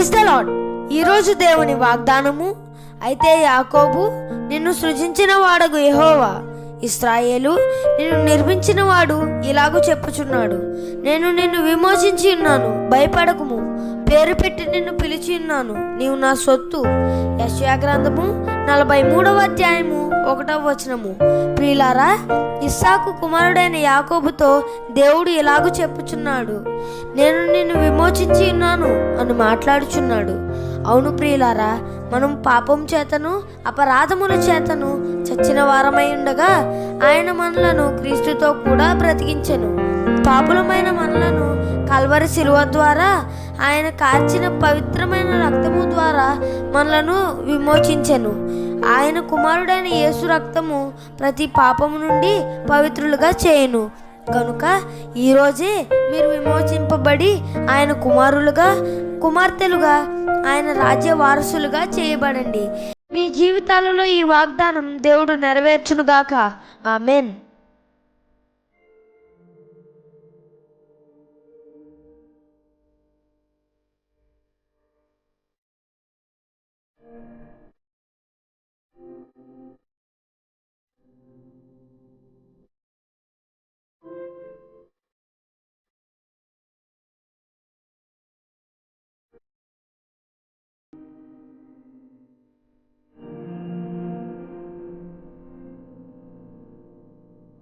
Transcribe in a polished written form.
Praise the lord. ఈరోజు దేవుని వాగ్దానము, అయితే యాకోబు నిన్ను సృజించిన వాడగు యెహోవా, ఇశ్రాయేలు నిన్ను నిర్మించిన వాడు ఇలాగూ చెప్పుచున్నాడు, నేను నిన్ను విమోచించి ఉన్నాను, భయపడకుము, పేరు పెట్టి నిన్ను పిలిచి ఉన్నాను, నీవు నా సొత్తు. యెషయా గ్రంథము 43వ అధ్యాయము 1వ వచనము. ప్రియులారా, ఇస్సాకు కుమారుడైన యాకోబుతో దేవుడు ఇలాగూ చెప్పుచున్నాడు, నేను నిన్ను విమోచించి ఉన్నాను అని మాట్లాడుచున్నాడు. అవును ప్రియులారా, మనం పాపం చేతను అపరాధముల చేతను చచ్చిన వారమై ఉండగా ఆయన మనలను క్రీస్తుతో కూడా బ్రతికించెను. పాపులమైన మనలను కల్వరి శిలువ ద్వారా, ఆయన కార్చిన పవిత్రమైన రక్తము ద్వారా మనలను విమోచించెను. ఆయన కుమారుడైన యేసు రక్తము ప్రతి పాపము నుండి పవిత్రులుగా చేయును. కనుక ఈరోజే మీరు విమోచింపబడి ఆయన కుమారులుగా, కుమార్తెలుగా, ఆయన రాజ్య వారసులుగా చేయబడండి. మీ జీవితాలలో ఈ వాగ్దానం దేవుడు నెరవేర్చునుగాక. ఆమెన్.